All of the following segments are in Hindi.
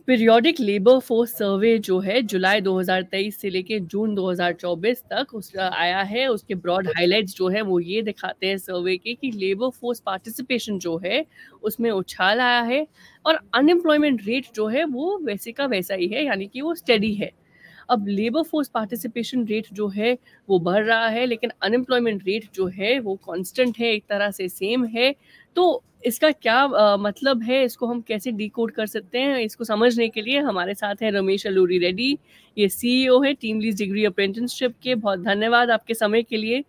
पीरियोडिक लेबर फोर्स सर्वे जो है जुलाई 2023 से लेके जून 2024 तक आया है। उसके ब्रॉड हाइलाइट्स जो है वो ये दिखाते हैं सर्वे के कि लेबर फोर्स पार्टिसिपेशन जो है उसमें उछाल आया है और अनएम्प्लॉयमेंट रेट जो है वो वैसे का वैसा ही है, यानी कि वो स्टेडी है। अब लेबर फोर्स पार्टिसिपेशन रेट जो है वो बढ़ रहा है, लेकिन अनएम्प्लॉयमेंट रेट जो है वो कांस्टेंट है, एक तरह से सेम है। तो इसका क्या मतलब है, इसको हम कैसे डिकोड कर सकते हैं? इसको समझने के लिए हमारे साथ हैं रमेश अलूरी रेड्डी, ये सीईओ है टीम लीज डिग्री अप्रेंटिसशिप के। बहुत धन्यवाद आपके समय के लिए।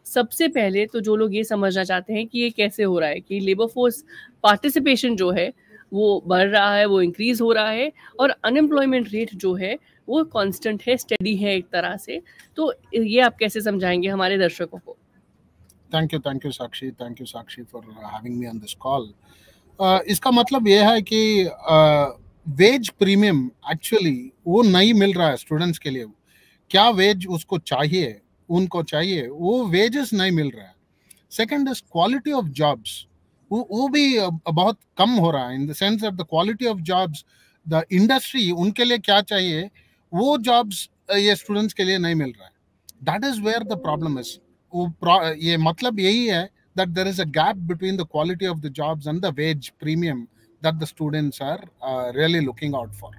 सबसे पहले तो जो लोग ये समझना चाहते हैं कि ये कैसे हो रहा है कि लेबर फोर्स पार्टिसिपेशन जो है वो बढ़ रहा है, वो इंक्रीज हो रहा है, और अनएम्प्लॉयमेंट रेट जो है वो कांस्टेंट है, स्टेडी है एक तरह से, तो ये आप कैसे समझाएंगे हमारे दर्शकों को? Thank you Sakshi for having me on this call. इसका मतलब ये है कि वेज प्रीमियम एक्चुअली वो नहीं मिल रहा है स्टूडेंट्स के लिए। क्या वेज उसको चाहिए, उनको चाहिए, वो वेजेस नहीं मिल रहा है। Second is quality of jobs, वो भी बहुत कम हो रहा है, in the sense of the quality of jobs. The industry उनके लिए क्या चाहिए वो जॉब्स ये स्टूडेंट्स के लिए नहीं मिल रहा है। That is where the problem is. ये मतलब यही है that there is a gap between the quality of the jobs and the wage premium that the students are really looking out for.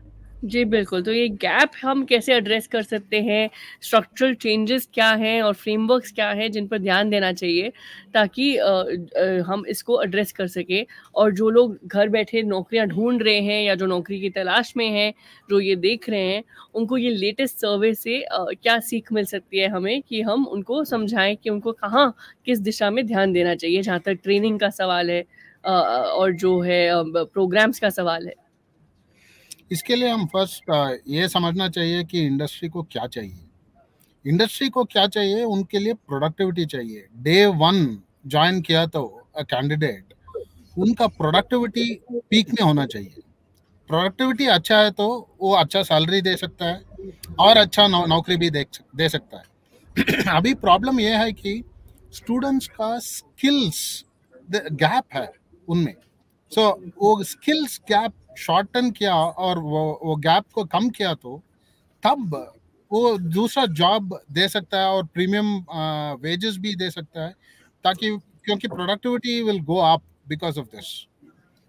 जी बिल्कुल, तो ये गैप हम कैसे एड्रेस कर सकते हैं? स्ट्रक्चरल चेंजेस क्या हैं और फ्रेमवर्क्स क्या हैं जिन पर ध्यान देना चाहिए ताकि हम इसको एड्रेस कर सकें? और जो लोग घर बैठे नौकरियां ढूंढ रहे हैं या जो नौकरी की तलाश में हैं, जो ये देख रहे हैं, उनको ये लेटेस्ट सर्वे से क्या सीख मिल सकती है हमें कि हम उनको समझाएं कि उनको कहाँ, किस दिशा में ध्यान देना चाहिए, जहाँ तक ट्रेनिंग का सवाल है और जो है प्रोग्राम्स का सवाल है? इसके लिए हम फर्स्ट ये समझना चाहिए कि इंडस्ट्री को क्या चाहिए। इंडस्ट्री को क्या चाहिए, उनके लिए प्रोडक्टिविटी चाहिए। डे वन ज्वाइन किया तो कैंडिडेट, उनका प्रोडक्टिविटी पीक में होना चाहिए। प्रोडक्टिविटी अच्छा है तो वो अच्छा सैलरी दे सकता है और अच्छा नौकरी भी दे सकता है। अभी प्रॉब्लम यह है कि स्टूडेंट्स का स्किल्स गैप है उनमें। सो वो स्किल्स गैप शॉर्टन किया और वो गैप को कम किया तो तब वो दूसरा जॉब दे सकता है और प्रीमियम वेजेस भी दे सकता है, ताकि क्योंकि productivity will go up because of this.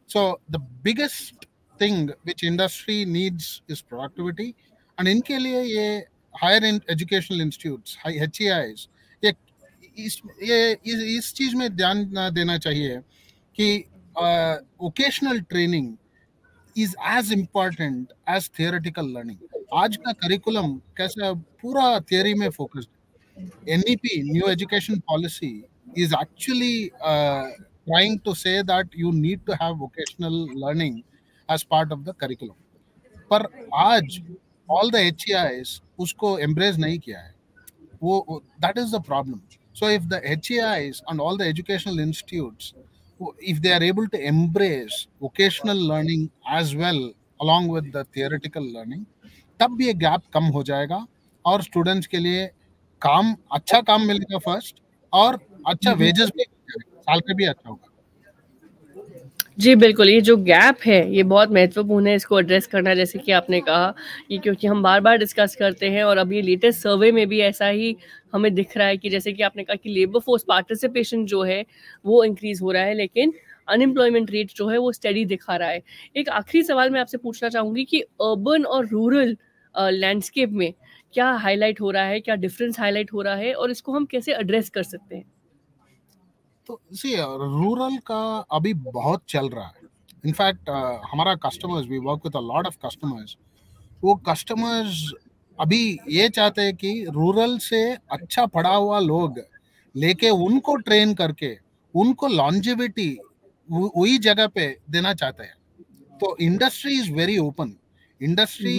So the biggest thing which industry needs is productivity, and इनके लिए ये हायर एजुकेशनल इंस्टीट्यूट्स HEIs इस चीज में ध्यान देना चाहिए कि vocational training is as important as theoretical learning. आज का करिकुलम कैसा पूरा थियरी में focused. NEP, new education policy, is actually trying to say that you need to have vocational learning as part of the curriculum. पर आज all the HEIs उसको embrace नहीं किया है। वो that is the problem. So if the HEIs and all the educational institutes, if they are able to embrace vocational learning as well along with the theoretical learning, तब ये गैप कम हो जाएगा और स्टूडेंट्स के लिए अच्छा काम मिलेगा फर्स्ट, और अच्छा वेजेस भी, सैलरी भी अच्छा होगा। जी बिल्कुल, ये जो गैप है ये बहुत महत्वपूर्ण है, इसको एड्रेस करना, जैसे कि आपने कहा कि क्योंकि हम बार-बार डिस्कस करते हैं और अब ये लेटेस्ट सर्वे में भी ऐसा ही हमें दिख रहा है कि जैसे कि आपने कहा कि लेबर फोर्स पार्टिसिपेशन जो है वो इंक्रीज हो रहा है, लेकिन अनएम्प्लॉयमेंट रेट जो है वो स्टेडी दिखा रहा है। एक आखिरी सवाल मैं आपसे पूछना चाहूँगी कि अर्बन और रूरल लैंडस्केप में क्या हाईलाइट हो रहा है, क्या डिफरेंस हाईलाइट हो रहा है और इसको हम कैसे एड्रेस कर सकते हैं? तो सी रूरल का अभी बहुत चल रहा है। इनफैक्ट हमारा customers, we work with a lot of customers, वो कस्टमर्स अभी ये चाहते हैं कि रूरल से अच्छा पढ़ा हुआ लोग लेके उनको ट्रेन करके उनको लॉन्जिविटी वही जगह पे देना चाहते हैं। तो industry is very open. Industry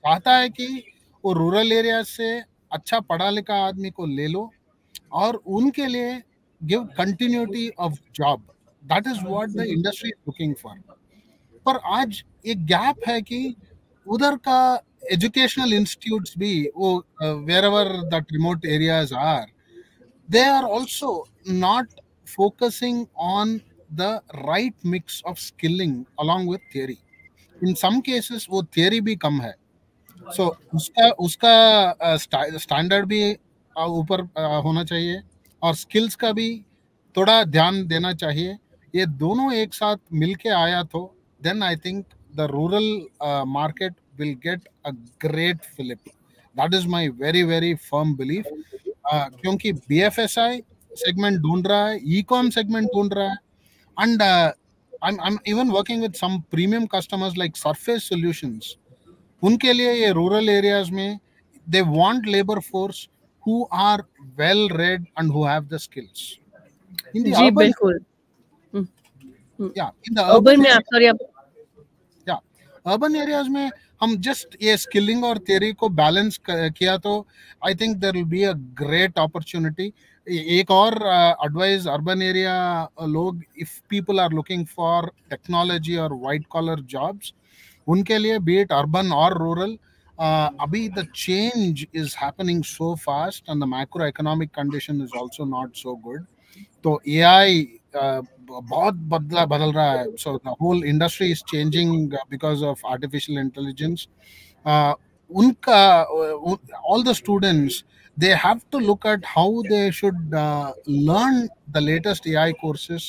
चाहता है कि वो रूरल एरिया से अच्छा पढ़ा लिखा आदमी को ले लो और उनके लिए give continuity of job. That is what the industry is looking for. पर आज एक गैप है कि उधर का एजुकेशनल इंस्टीट्यूट्स भी वो wherever that remote areas are, they are also not focusing on the right mix of skilling along with theory. In some cases वो थियरी भी कम है, सो उसका स्टैंडर्ड भी ऊपर होना चाहिए और स्किल्स का भी थोड़ा ध्यान देना चाहिए। ये दोनों एक साथ मिलके आया तो then I think the rural market will get a great fillip. That is my very very firm belief, क्योंकि बीएफएसआई सेगमेंट ढूंढ रहा है, ई कॉम सेगमेंट ढूंढ रहा है, and I'm even working with some premium customers like Surface Solutions. उनके लिए ये रूरल एरियाज में they want labor force who are well read and who have the skills. In the जी urban, बिल्कुल। in the अर्बन urban में आप area, सॉरी आप अर्बन एरियाज में हम जस्ट ये स्किलिंग और थियरी को बैलेंस किया तो I think there will be a great opportunity. एक और एडवाइस अर्बन एरिया लोग, if people are looking for technology और वाइट कॉलर जॉब्स, उनके लिए बी इट अर्बन और रूरल, अभी the change is happening so fast and the macro economic condition is also not so good. तो एआई बहुत बदल रहा है, so the whole industry is changing because of artificial intelligence. उनका all the students, they have to look at how they should learn the latest AI courses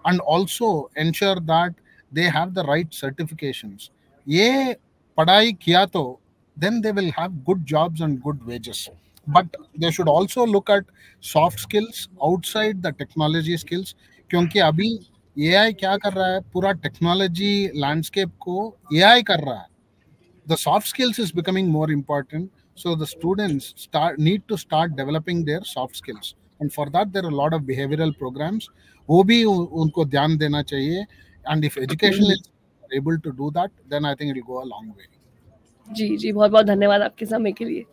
and also ensure that they have the right certifications. ये पढ़ाई किया तो then they will have good jobs and good wages, but they should also look at soft skills outside the technology skills, क्योंकि अभी AI क्या कर रहा है, पूरा टेक्नोलॉजी लैंडस्केप को AI कर रहा है। The soft skills is becoming more important, so the students need to start developing their soft skills, and for that there are a lot of behavioral programs, वो भी उनको ध्यान देना चाहिए, and if education is able to do that, then I think it will go a long way. जी जी, बहुत बहुत धन्यवाद आपके समय के लिए।